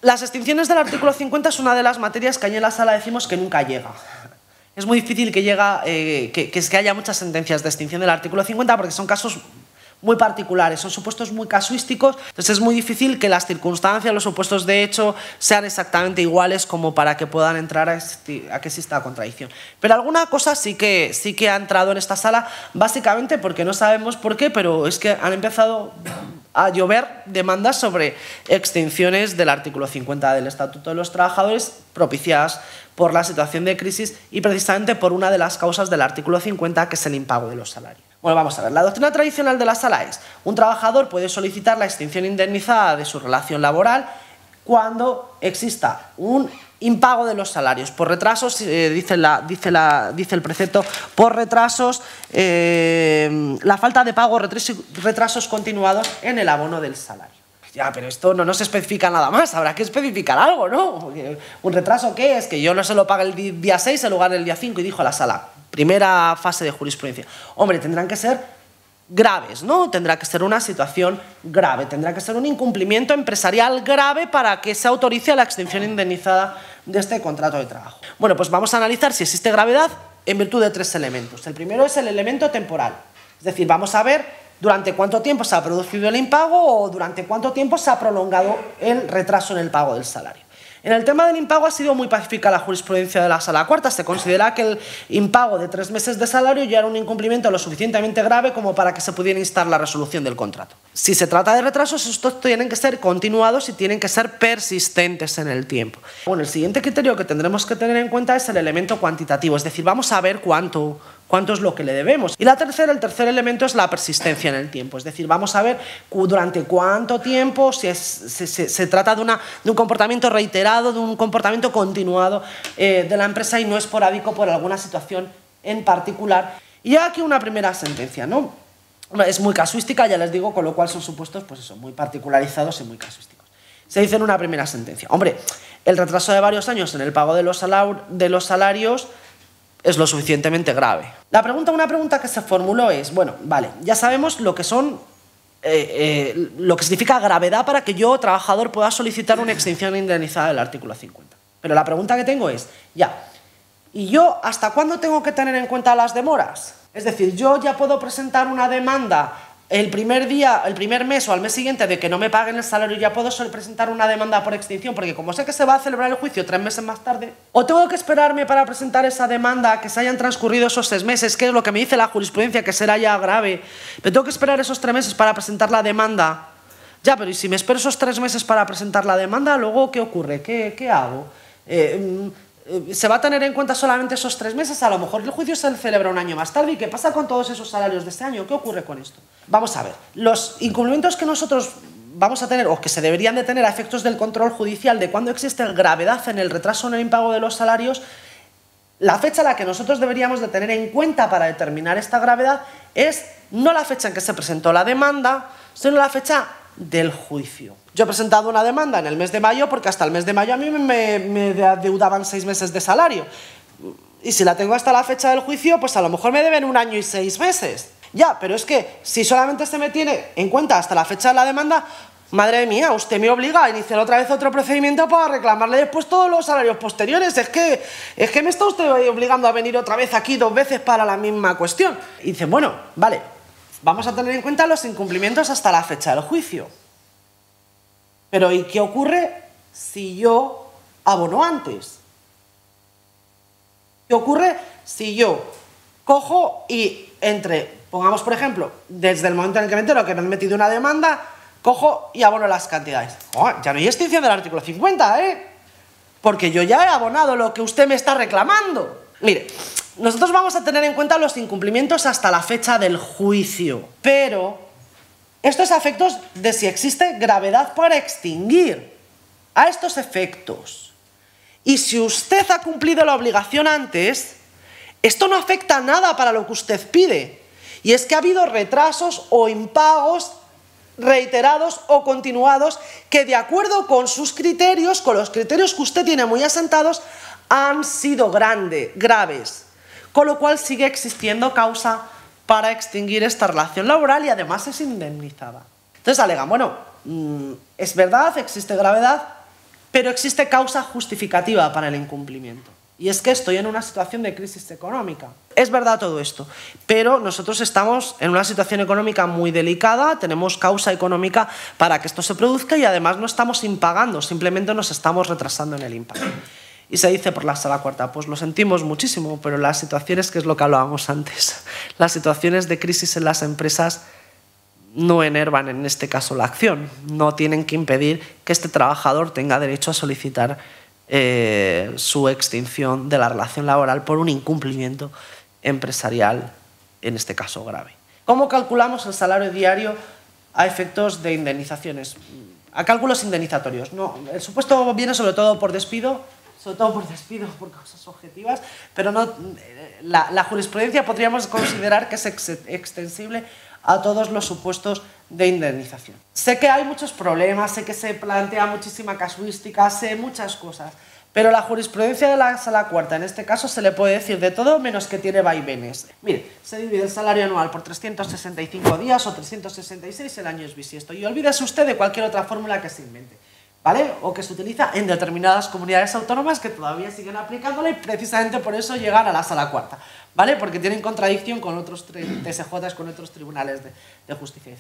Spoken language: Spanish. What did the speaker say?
Las extinciones del artículo 50 es una de las materias que allí en la sala decimos que nunca llega. Es muy difícil que haya muchas sentencias de extinción del artículo 50 porque son casos muy particulares, son supuestos muy casuísticos, entonces es muy difícil que las circunstancias, los supuestos de hecho sean exactamente iguales como para que puedan entrar a que exista contradicción. Pero alguna cosa sí que ha entrado en esta sala, básicamente porque no sabemos por qué, pero es que han empezado a llover demandas sobre extinciones del artículo 50 del Estatuto de los Trabajadores propiciadas por la situación de crisis y precisamente por una de las causas del artículo 50, que es el impago de los salarios. Bueno, vamos a ver, la doctrina tradicional de la sala es: un trabajador puede solicitar la extinción indemnizada de su relación laboral cuando exista un impago de los salarios por retrasos, dice el precepto, por retrasos, la falta de pago, retrasos continuados en el abono del salario. Ya, pero esto no nos especifica nada más, habrá que especificar algo, ¿no? ¿Un retraso qué es? Que yo no se lo pague el día 6 en lugar del día 5, y dijo la sala. Primera fase de jurisprudencia. Hombre, tendrán que ser graves, ¿no? Tendrá que ser una situación grave, tendrá que ser un incumplimiento empresarial grave para que se autorice la extinción indemnizada de este contrato de trabajo. Bueno, pues vamos a analizar si existe gravedad en virtud de 3 elementos. El primero es el elemento temporal, es decir, vamos a ver durante cuánto tiempo se ha producido el impago o durante cuánto tiempo se ha prolongado el retraso en el pago del salario. En el tema del impago ha sido muy pacífica la jurisprudencia de la Sala Cuarta. Se considera que el impago de 3 meses de salario ya era un incumplimiento lo suficientemente grave como para que se pudiera instar la resolución del contrato. Si se trata de retrasos, estos tienen que ser continuados y tienen que ser persistentes en el tiempo. Bueno, el siguiente criterio que tendremos que tener en cuenta es el elemento cuantitativo, es decir, vamos a ver cuánto es lo que le debemos. Y el tercer elemento es la persistencia en el tiempo, es decir, vamos a ver durante cuánto tiempo, si se trata de un comportamiento reiterado, de un comportamiento continuado de la empresa y no esporádico por alguna situación en particular. Y aquí una primera sentencia, ¿no? Es muy casuística, ya les digo, con lo cual son supuestos, pues eso, muy particularizados y muy casuísticos. Se dice en una primera sentencia: hombre, el retraso de varios años en el pago de los salarios es lo suficientemente grave. Una pregunta que se formuló es: bueno, vale, ya sabemos lo que son, lo que significa gravedad para que yo, trabajador, pueda solicitar una extinción indemnizada del artículo 50. Pero la pregunta que tengo es, ¿y yo hasta cuándo tengo que tener en cuenta las demoras? Es decir, yo ya puedo presentar una demanda el primer mes o al mes siguiente de que no me paguen el salario, ya puedo presentar una demanda por extinción, porque como sé que se va a celebrar el juicio 3 meses más tarde, o tengo que esperarme para presentar esa demanda que se hayan transcurrido esos 6 meses, que es lo que me dice la jurisprudencia, que será ya grave, pero tengo que esperar esos 3 meses para presentar la demanda. Ya, pero ¿y si me espero esos 3 meses para presentar la demanda, luego qué ocurre? ¿Qué hago? ¿Se va a tener en cuenta solamente esos 3 meses? A lo mejor el juicio se celebra un año más tarde. ¿Y qué pasa con todos esos salarios de este año? ¿Qué ocurre con esto? Vamos a ver, los incumplimientos que nosotros vamos a tener, o que se deberían de tener a efectos del control judicial de cuando existe gravedad en el retraso en el impago de los salarios, la fecha a la que nosotros deberíamos de tener en cuenta para determinar esta gravedad es no la fecha en que se presentó la demanda, sino la fecha del juicio. Yo he presentado una demanda en el mes de mayo porque hasta el mes de mayo a mí me adeudaban 6 meses de salario. Y si la tengo hasta la fecha del juicio, pues a lo mejor me deben 1 año y 6 meses. Ya, pero es que si solamente se me tiene en cuenta hasta la fecha de la demanda, madre mía, usted me obliga a iniciar otra vez otro procedimiento para reclamarle después todos los salarios posteriores. Es que me está usted obligando a venir otra vez aquí 2 veces para la misma cuestión. Y dicen, bueno, vale, vamos a tener en cuenta los incumplimientos hasta la fecha del juicio. Pero ¿y qué ocurre si yo abono antes? ¿Qué ocurre si yo cojo y pongamos por ejemplo, desde el momento en el que me entero que me han metido una demanda, cojo y abono las cantidades? Oh, ya no hay extinción del artículo 50, porque yo ya he abonado lo que usted me está reclamando. Mire, nosotros vamos a tener en cuenta los incumplimientos hasta la fecha del juicio, pero esto es a efectos de si existe gravedad para extinguir. A estos efectos. Y si usted ha cumplido la obligación antes, esto no afecta nada para lo que usted pide. Y es que ha habido retrasos o impagos reiterados o continuados que, de acuerdo con sus criterios, con los criterios que usted tiene muy asentados, han sido graves. Con lo cual sigue existiendo causa para extinguir esta relación laboral y además es indemnizada. Entonces alegan, bueno, es verdad, existe gravedad, pero existe causa justificativa para el incumplimiento. Y es que estoy en una situación de crisis económica. Es verdad todo esto, pero nosotros estamos en una situación económica muy delicada, tenemos causa económica para que esto se produzca y además no estamos impagando, simplemente nos estamos retrasando en el impago. Y se dice por la Sala Cuarta, pues lo sentimos muchísimo, pero las situaciones, que es lo que hablábamos antes, las situaciones de crisis en las empresas no enervan en este caso la acción, no tienen que impedir que este trabajador tenga derecho a solicitar su extinción de la relación laboral por un incumplimiento empresarial, en este caso grave. ¿Cómo calculamos el salario diario a efectos de indemnizaciones? A cálculos indemnizatorios. No, el supuesto viene sobre todo por despido, por causas objetivas, pero no, la jurisprudencia podríamos considerar que es extensible a todos los supuestos de indemnización. Sé que hay muchos problemas, sé que se plantea muchísima casuística, sé muchas cosas, pero la jurisprudencia de la Sala Cuarta, en este caso, se le puede decir de todo menos que tiene vaivenes. Mire, se divide el salario anual por 365 días o 366, el año es bisiesto. Y olvídese usted de cualquier otra fórmula que se invente, ¿vale? O que se utiliza en determinadas comunidades autónomas que todavía siguen aplicándola y precisamente por eso llegan a la Sala Cuarta, ¿vale? Porque tienen contradicción con otros TSJs, con otros tribunales de justicia.